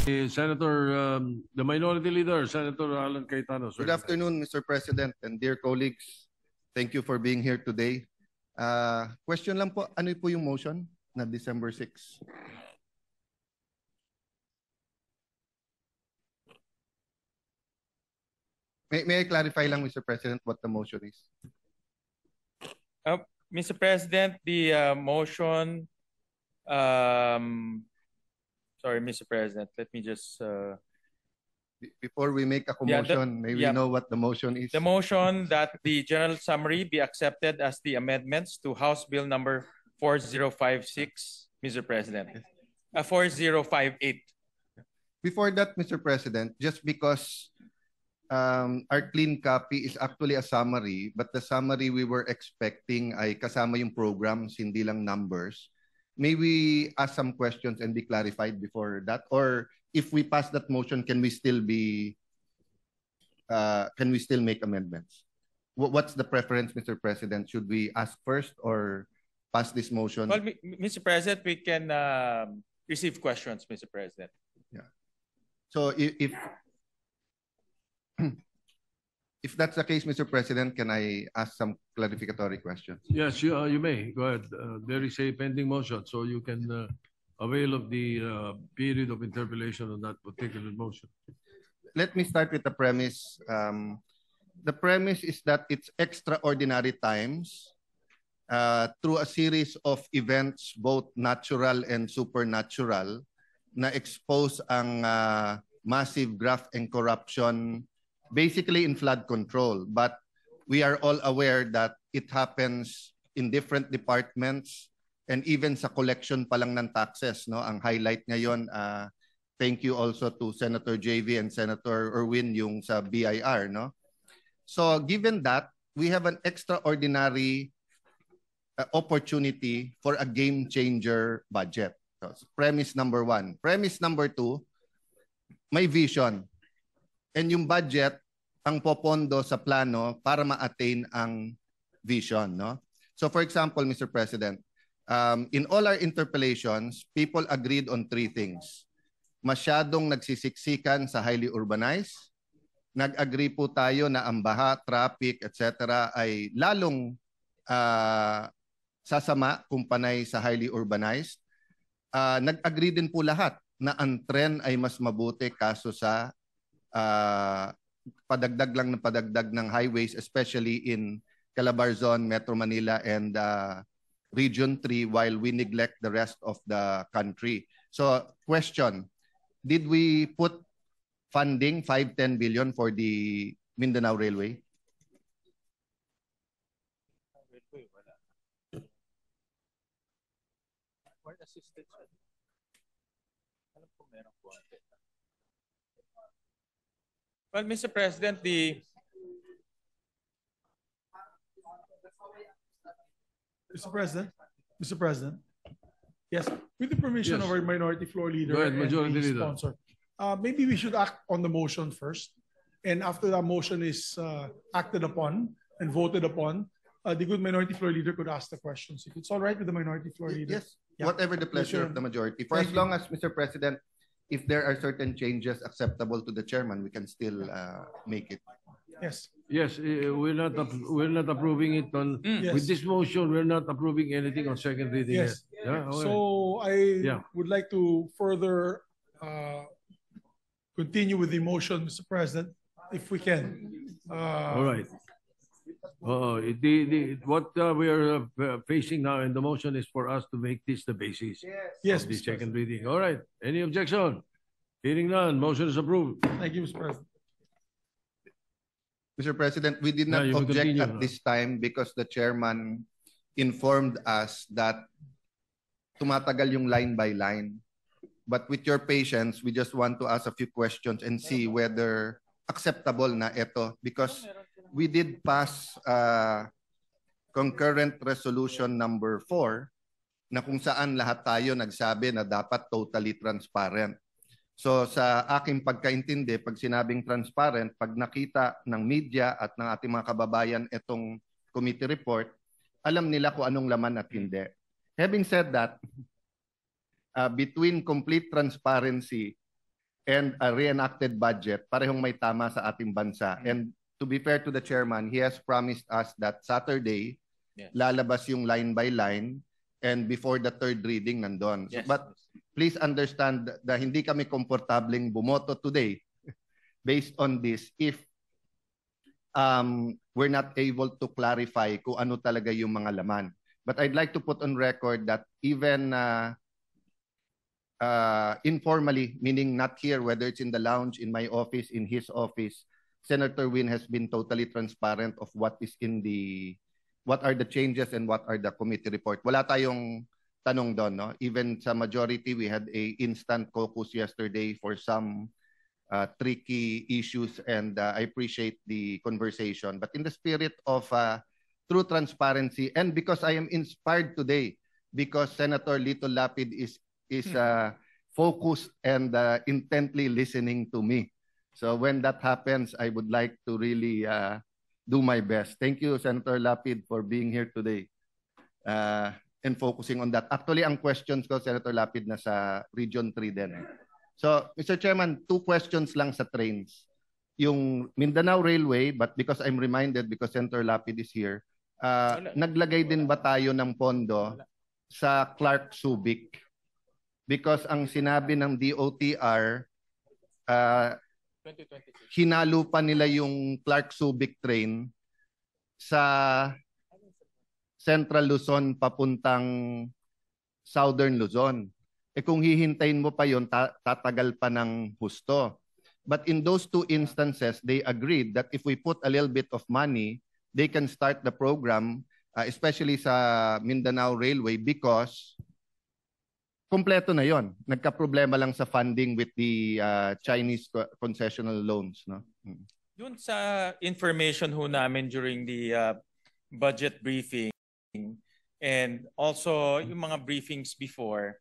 Senator, the Minority Leader, Senator Alan Cayetano. Good afternoon, Mr. President and dear colleagues. Thank you for being here today. Question lang po, ano po yung motion na December 6? May I clarify lang, Mr. President, what the motion is? Mr. President, the motion, sorry, Mr. President, let me just... Before we make a motion, may we know what the motion is? The motion that the general summary be accepted as the amendments to House Bill number 4056, Mr. President. 4058. Before that, Mr. President, just because our clean copy is actually a summary, but the summary we were expecting ay kasama yung programs, hindi lang numbers. May we ask some questions and be clarified before that? Or if we pass that motion, can we still be, can we still make amendments? What's the preference, Mr. President? Should we ask first or pass this motion? Well, Mr. President, we can receive questions, Mr. President. Yeah. So if that's the case, Mr. President, can I ask some clarificatory questions? Yes, you may. Go ahead. There is a pending motion, so you can avail of the period of interpellation on that particular motion. Let me start with the premise. The premise is that it's extraordinary times through a series of events, both natural and supernatural, na expose ang massive graft and corruption basically in flood control. But we are all aware that it happens in different departments and even sa collection pa lang ng taxes. No? Ang highlight ngayon, thank you also to Senator JV and Senator Erwin yung sa BIR. No? So given that, we have an extraordinary opportunity for a game changer budget. So, premise number one. Premise number two, may vision. And yung budget ang popondo sa plano para ma-attain ang vision. No? So for example, Mr. President, in all our interpellations, people agreed on three things. Masyadong nagsisiksikan sa highly urbanized. Nag-agree po tayo na ang baha, traffic, etc. ay lalong sasama kung panay sa highly urbanized. Nag-agree din po lahat na ang trend ay mas mabuti kaso sa padagdag lang ng padagdag ng highways, especially in Calabarzon, Metro Manila, and Region 3, while we neglect the rest of the country. So, question, did we put funding, 5-10 billion for the Mindanao Railway? Well, Mr. President, Mr. President, yes, with the permission of our Minority Floor Leader ahead, and Majority the Leader. sponsor, maybe we should act on the motion first, and after that motion is acted upon and voted upon, the good Minority Floor Leader could ask the questions. If it's all right with the Minority Floor Leader. Yes, yeah. Whatever the pleasure of the majority. For as long as, Mr. President, if there are certain changes acceptable to the chairman, we can still make it. Yes. Yes, we're not approving it on with this motion. We're not approving anything on second reading. Yes. Yet. Yeah? Okay. So I would like to further continue with the motion, Mr. President, if we can. All right. What we are facing now in the motion is for us to make this the basis Yes, of the Mr. second reading. All right. Any objection? Hearing none. Motion is approved. Thank you, Mr. President. Mr. President, we did not object at this time because the chairman informed us that tumatagal yung line by line. But with your patience, we just want to ask a few questions and see whether acceptable na ito, because we did pass concurrent resolution number 4 na kung saan lahat tayo nagsabi na dapat totally transparent. So sa aking pagkaintindi, pag sinabing transparent, pag nakita ng media at ng ating mga kababayan itong committee report, alam nila kung anong laman at hindi. Having said that, between complete transparency and a reenacted budget, parehong may tama sa ating bansa. And to be fair to the chairman, he has promised us that Saturday, Yes. lalabas yung line by line, and before the third reading nandun. Yes. But please understand na hindi kami komportableng bumoto today based on this if we're not able to clarify kung ano talaga yung mga laman. But I'd like to put on record that even informally, meaning not here, whether it's in the lounge, in my office, in his office, Senator Win has been totally transparent of what are the changes and what are the committee report. Wala tayong tanong doon, no? Even sa majority, we had a instant caucus yesterday for some tricky issues, and I appreciate the conversation. But in the spirit of true transparency, and because I am inspired today, because Senator Lito Lapid is focused and intently listening to me. So when that happens, I would like to really do my best. Thank you, Senator Lapid, for being here today and focusing on that. Actually, ang questions ko, Senator Lapid, nasa Region 3 din. So, Mr. Chairman, 2 questions lang sa trains. Yung Mindanao Railway, but because I'm reminded, because Senator Lapid is here, naglagay din ba tayo ng pondo sa Clark Subic? Because ang sinabi ng DOTR, 2026. hinalo pa nila yung Clark Subic train sa Central Luzon papuntang Southern Luzon. Kung hihintayin mo pa yon, tatagal pa ng husto. But in those 2 instances, they agreed that if we put a little bit of money, they can start the program, especially sa Mindanao Railway, because kompleto na yon. Nagka-problema lang sa funding with the Chinese concessional loans. No? Yun sa information ho namin during the budget briefing and also yung mga briefings before,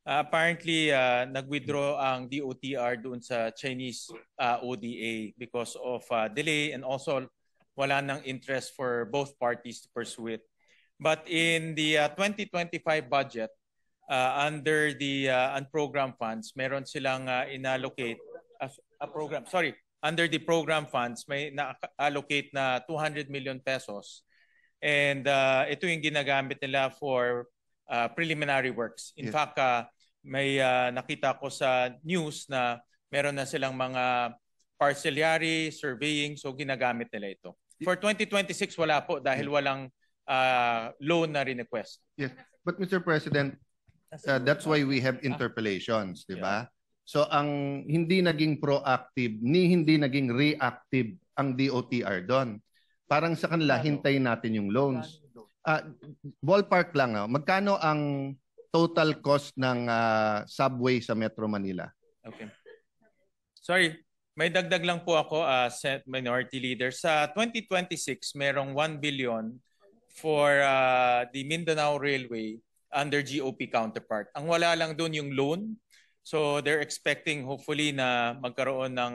apparently nag-withdraw ang DOTR doon sa Chinese ODA because of delay, and also wala nang interest for both parties to pursue it. But in the 2025 budget, under the unprogrammed funds, meron silang inallocate a program. Sorry, under the program funds, may na-allocate na 200 million pesos. And ito yung ginagamit nila for preliminary works. In fact, may nakita ko sa news na meron na silang mga parcellary, surveying, so ginagamit nila ito. For 2026, wala po dahil walang loan na request. Yes, but Mr. President, that's why we have interpellations, di ba? So ang hindi naging proactive ni hindi naging reactive ang DOTR doon. Parang sa kanila hintayin natin yung loans. Ballpark lang, magkano ang total cost ng subway sa Metro Manila? Okay. Sorry, may dagdag lang po ako, Minority Leader. Sa 2026, merong 1 billion for the Mindanao Railway under GOP counterpart. Ang wala lang doon yung loan. So they're expecting hopefully na magkaroon ng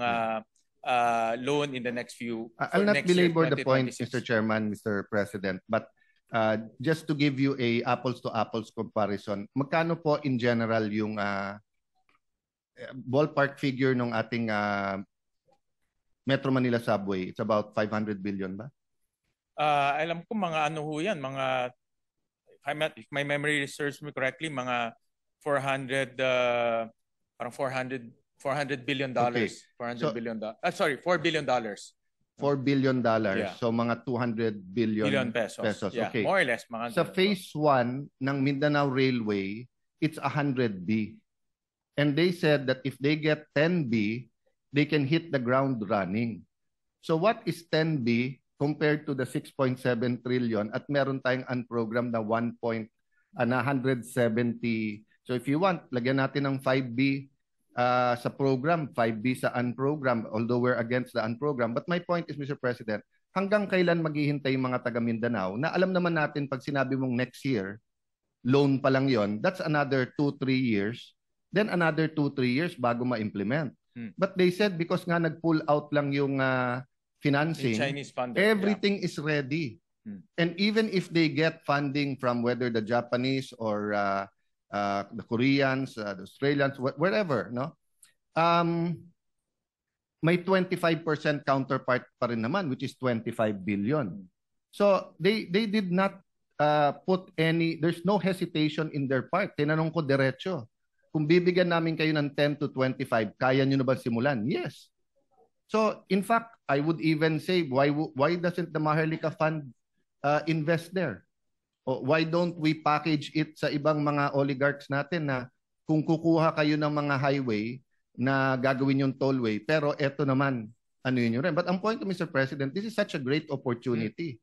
loan in the next few. I'll not belabor the point, Mr. Chairman, Mr. President, but just to give you a apples to apples comparison, magkano po in general yung ballpark figure ng ating Metro Manila subway? It's about 500 billion ba? Alam ko mga ano ho yan, mga, if my memory serves me correctly, mga 400 billion dollars. Okay. $400 billion. Sorry, $4 billion. $4 billion. Yeah. So mga 200 billion pesos. Yeah, okay. more or less. Mga Sa phase 1 ng Mindanao Railway, it's 100B. And they said that if they get 10B, they can hit the ground running. So what is 10B compared to the 6.7 trillion at meron tayong unprogrammed na 170. So if you want, lagyan natin ng 5B sa program, 5B sa unprogram, although we're against the unprogram. But my point is, Mr. President, hanggang kailan maghihintay yung mga taga Mindanao na alam naman natin pag sinabi mong next year, loan pa lang yon, that's another 2-3 years, then another 2-3 years bago ma-implement. But they said because nga nag-pull out lang yung financing, Chinese funder, everything is ready. And even if they get funding from whether the Japanese or the Koreans, the Australians, wherever, no, may 25% counterpart pa rin naman, which is 25 billion. So they did not put any, there's no hesitation in their part. Tinanong ko diretso, kung bibigyan namin kayo ng 10 to 25, kaya nyo na ba simulan? Yes. So in fact, I would even say, why doesn't the Maharlika Fund invest there? O why don't we package it sa ibang mga oligarchs natin na kung kukuha kayo ng mga highway na gagawin yung tollway, pero eto naman, ano yun rin. But ang point, Mr. President, this is such a great opportunity.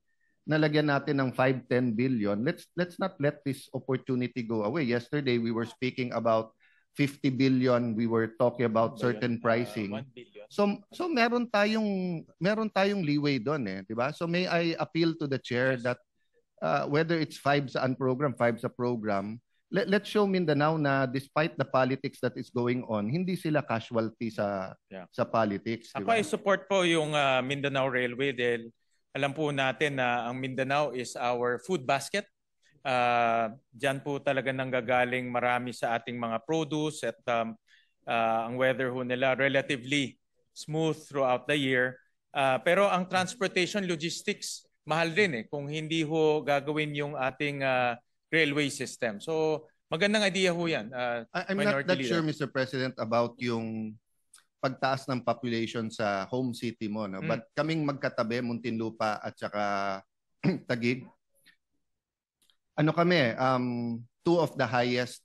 Nalagyan natin ng 5-10 billion. Let's not let this opportunity go away. Yesterday, we were speaking about 50 billion. We were talking about certain pricing. 1 billion. So meron tayong leeway doon eh, 'di ba? So may I appeal to the chair that whether it's 5 sa program, 5 sa program, let's show Mindanao na despite the politics that is going on, hindi sila casualty sa politics, 'di Ako ba? ay support po yung Mindanao Railway dahil alam po natin na ang Mindanao is our food basket. Diyan po talaga nanggagaling marami sa ating mga produce at ang weather ho nila relatively smooth throughout the year. Pero ang transportation logistics, mahal din eh kung hindi ho gagawin yung ating railway system. So magandang idea ho yan. I'm not that sure, Mr. President, about yung pagtaas ng population sa home city mo. No? But kaming magkatabi, Muntinlupa at saka Taguig, ano kami, two of the highest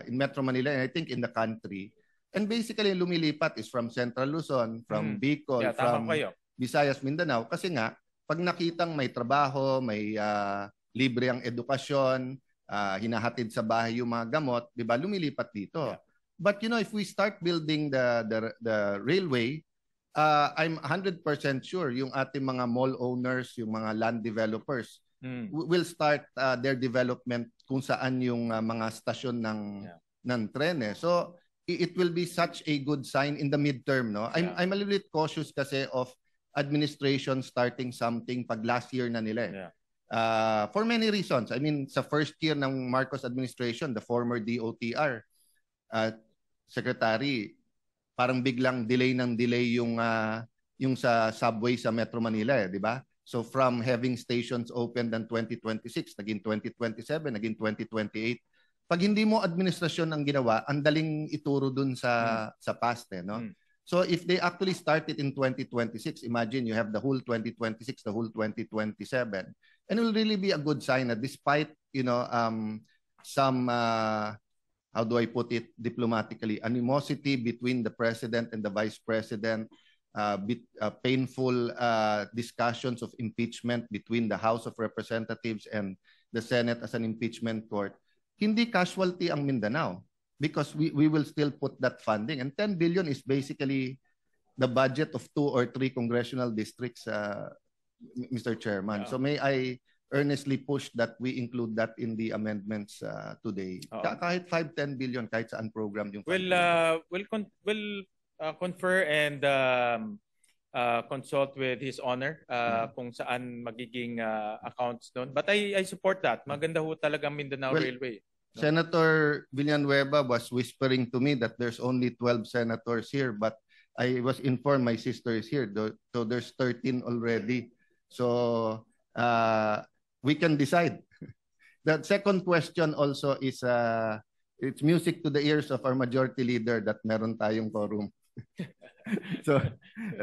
in Metro Manila and I think in the country. And basically, lumilipat is from Central Luzon, from Bicol, from Visayas, Mindanao. Kasi nga, pag nakitang may trabaho, may libre ang edukasyon, hinahatid sa bahay yung mga gamot, di ba, lumilipat dito. Yeah. But you know, if we start building the railway, I'm 100% sure yung ating mga mall owners, yung mga land developers, will start their development kung saan yung mga stasyon ng tren eh. So, it will be such a good sign in the midterm, no? I'm a little bit cautious kasi of administration starting something pag last year na nila. Yeah. For many reasons. I mean, sa first year ng Marcos administration, the former DOTR secretary, parang biglang delay yung sa subway sa Metro Manila, di ba? So from having stations opened in 2026, naging 2027, naging 2028. Pag hindi mo administrasyon ang ginawa, ang daling ituro dun sa past eh, no? So if they actually start it in 2026, imagine you have the whole 2026, the whole 2027. And it will really be a good sign that despite, you know, some how do I put it diplomatically, animosity between the president and the vice president, painful discussions of impeachment between the House of Representatives and the Senate as an impeachment court, hindi casualty ang Mindanao because we will still put that funding. And 10 billion is basically the budget of 2 or 3 congressional districts, Mr. Chairman. So may I earnestly push that we include that in the amendments today. Kahit 5-10 billion, kahit saan program yung we'll confer and consult with His Honor kung saan magiging accounts doon. But I support that. Maganda ho talaga Mindanao Railway. No? Senator Villanueva was whispering to me that there's only 12 senators here, but I was informed my sister is here, so there's 13 already. So we can decide. The second question also is it's music to the ears of our majority leader that meron tayong quorum. So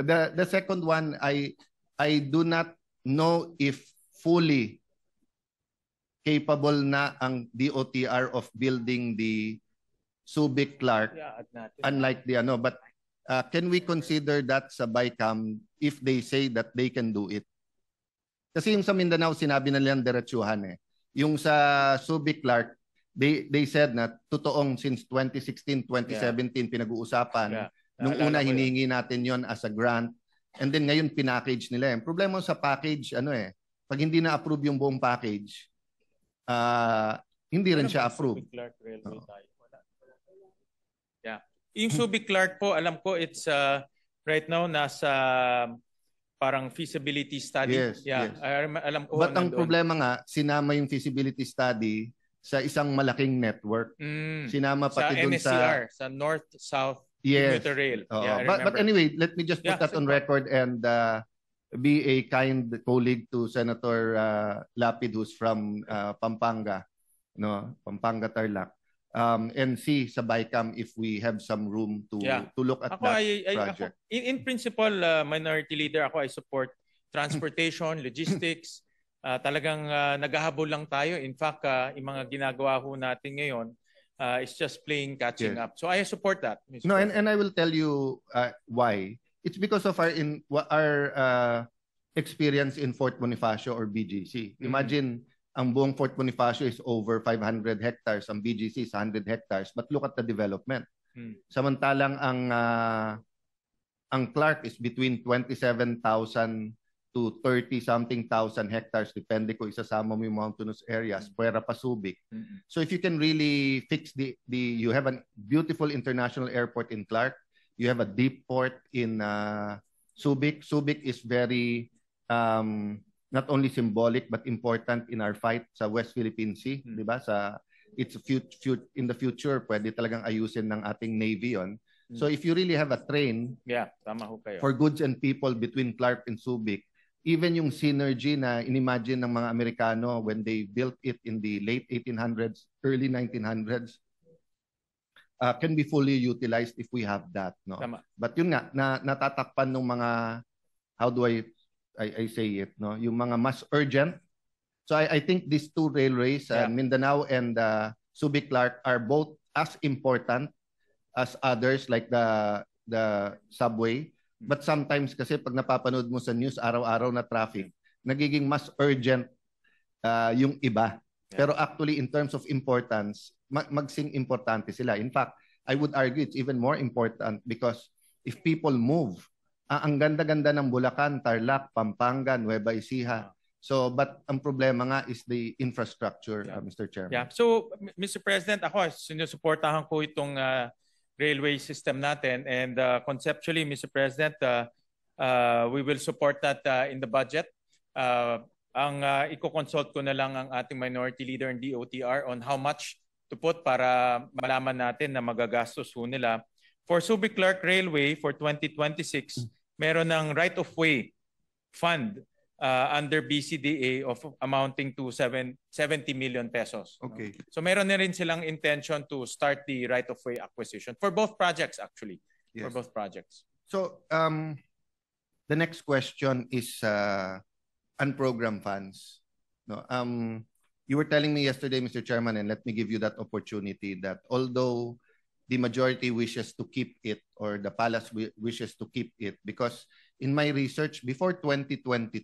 the second one, I do not know if fully capable na ang DOTR of building the Subic Clark, unlike the ano, but can we consider that sa BICAM if they say that they can do it? Kasi yung sa Mindanao sinabi na nilang diretsuhan eh. Yung sa Subic Clark, they said na totoong since 2016, 2017 pinag-uusapan. Nung una hiningi natin yon as a grant and then ngayon pinackage nila. Yung problema sa package, ano eh, pag hindi na-approve yung buong package, hindi rin siya approve. Yeah. Yung Subic Clark po, alam ko it's right now nasa parang feasibility study. Yes, yeah. Yes. Alam ko. But ang problema nga, sinama yung feasibility study sa isang malaking network. Sinama pati sa dun NSCR, sa North-South Yes. commuter rail. Oo. Yeah, I But remember. anyway, let me just put Yeah, that on sige po. record and be a kind colleague to Senator Lapid, who's from Pampanga, no, Pampanga Tarlac, and see sa BICAM if we have some room to Yeah. look at Ako, that ako, project. in principle, Minority Leader, ako I support transportation, logistics. Talagang naghahabol lang tayo. In fact, yung mga ginagawa ho natin ngayon is just playing catching Yes. up. So I support that. Mr. No, President. and I will tell you why. It's because of our experience in Fort Bonifacio or BGC. Imagine ang buong Fort Bonifacio is over 500 hectares, ang BGC is 100 hectares, but look at the development. Samantalang ang Clark is between 27,000 to 30-something thousand hectares, depende kung isasama mo yung mountainous areas, Puera pa Subic. So if you can really fix you have a beautiful international airport in Clark, you have a deep port in Subic. Subic is very not only symbolic but important in our fight sa West Philippine Sea, di ba? In the future, pwede talagang ayusin ng ating Navy yon. So if you really have a train Yeah, tama ho kayo. for goods and people between Clark and Subic, even yung synergy na inimagine ng mga Amerikano when they built it in the late 1800s, early 1900s, can be fully utilized if we have that, no? Tama. But yun nga, natatakpan ng mga, how do I say it, no? Yung mga mas urgent. So I think these two railways, Mindanao and Subic Clark, are both as important as others like the subway. But sometimes kasi pag napapanood mo sa news, araw-araw na traffic, nagiging mas urgent yung iba. Pero actually, in terms of importance, magsing importante sila. In fact, I would argue it's even more important because if people move, ang ganda-ganda ng Bulacan, Tarlac, Pampanga, Nueva Ecija. So, but ang problema nga is the infrastructure, Mr. Chairman. Yeah. So, Mr. President, ako sinusuportahan ko itong railway system natin, and conceptually, Mr. President, we will support that in the budget. Ang i-consult ko na lang ang ating Minority Leader and DOTR on how much to put para malaman natin na magagastos ho nila. For Subic Clark Railway for 2026, meron ng right-of-way fund under BCDA of amounting to 70 million pesos. Okay. So meron na rin silang intention to start the right-of-way acquisition for both projects actually. Yes. For both projects. So, the next question is unprogrammed funds. No, you were telling me yesterday, Mr. Chairman, and let me give you that opportunity, that although the majority wishes to keep it, or the palace wishes to keep it, because in my research, before 2022,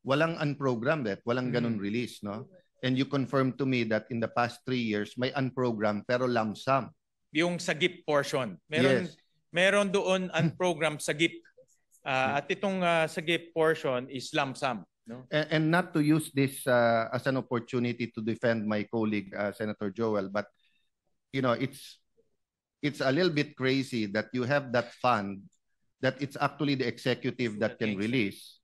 walang unprogrammed, walang ganun release, no? And you confirmed to me that in the past 3 years, may unprogrammed pero lump sum. Yung sagip portion. Yes. Meron doon unprogrammed sagip. At itong sagip portion is lump sum. No? And not to use this as an opportunity to defend my colleague, Senator Joel, but you know, it's a little bit crazy that you have that fund that it's actually the executive that can release,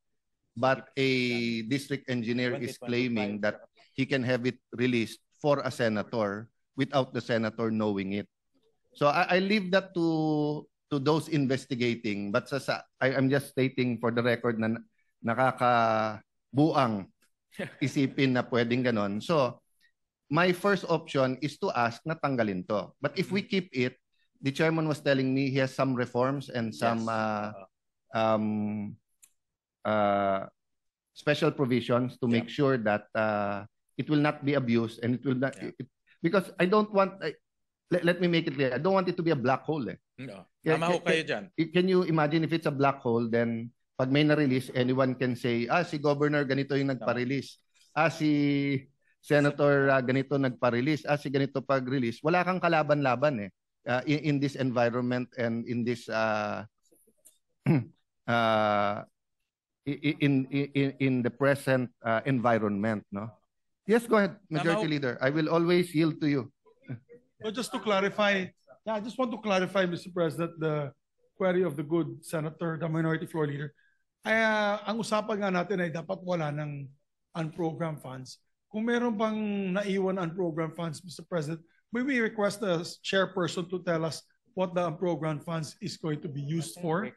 but a district engineer is claiming that he can have it released for a senator without the senator knowing it. So I leave that to those investigating, but I'm just stating for the record na nakakabuang isipin na pwedeng ganon. So my first option is to ask na tanggalin to. But if we keep it, the chairman was telling me he has some reforms and some special provisions to make sure that it will not be abused, and it will not, because I don't want, let me make it clear, I don't want it to be a black hole. No. Tama ho kayo dyan. Can you imagine if it's a black hole, then pag may na-release, anyone can say, si Governor ganito yung nagpa-release. Si Senator ganito nagpa-release. Si ganito pag-release. Wala kang kalaban-laban in this environment and in this in the present environment, no? Yes, go ahead, Majority Leader. I will always yield to you. So just to clarify, I just want to clarify, Mr. President, the query of the good senator, the Minority Floor Leader. Ang usapan nga natin ay dapat wala ng unprogrammed funds. Kung meron bang naiwan unprogrammed funds, Mr. President, may we request the chairperson to tell us what the program funds is going to be used for,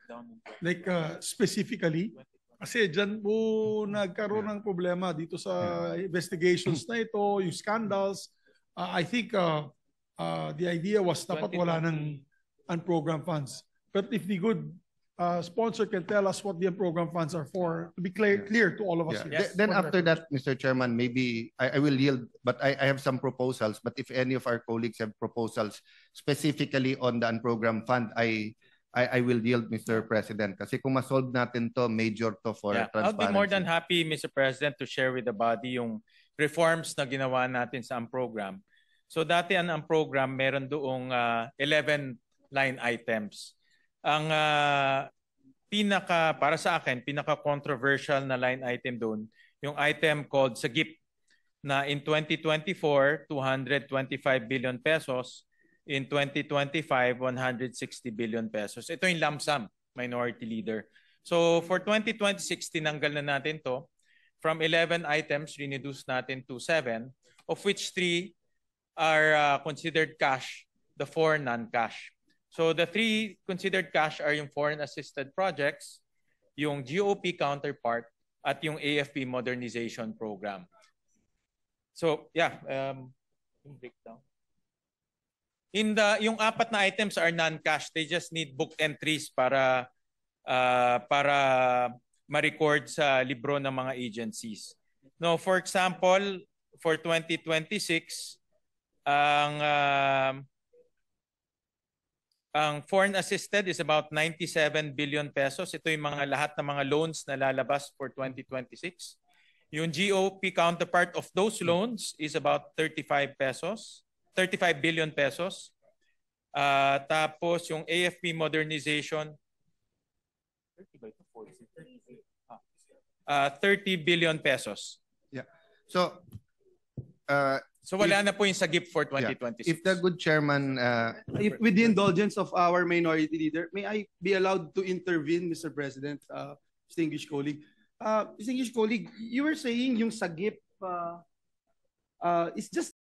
like specifically. Kasi dyan po nagkaroon ng problema dito sa investigations na ito, yung scandals. I think the idea was dapat wala ng unprogrammed funds. But if the good sponsor can tell us what the unprogrammed funds are for, to be clear to all of us. Yeah. here. Then after that, Mr. Chairman, maybe I will yield, but I have some proposals. But if any of our colleagues have proposals specifically on the unprogrammed fund, I will yield, Mr. President. Kasi kung ma-solve natin to, major to for Yeah, transparency. I'll be more than happy, Mr. President, to share with the body yung reforms na ginawa natin sa program. So dati ang program meron doong 11 line items. Ang para sa akin, pinaka-controversial na line item doon, yung item called Sagip, na in 2024, 225 billion pesos, in 2025, 160 billion pesos. Ito yung lump sum, Minority Leader. So for 2026, tinanggal na natin to. From 11 items, reduce natin to 7, of which 3 are considered cash, the 4 non-cash. So the 3 considered cash are yung foreign-assisted projects, yung GOP counterpart, at yung AFP modernization program. So yeah, breakdown. Yung 4 na items are non-cash. They just need book entries para ma-record sa libro ng mga agencies. No, for example, for 2026, ang foreign assisted is about 97 billion pesos. Ito yung lahat ng mga loans na lalabas for 2026. Yung GOP counterpart of those loans is about 35 billion pesos. Tapos yung AFP modernization 30 billion pesos. Yeah. So wala na po yung Sagip for 2026. if the good chairman If with the indulgence of our minority leader, may I be allowed to intervene, Mr. President, distinguished colleague? Distinguished colleague, you were saying yung Sagip is just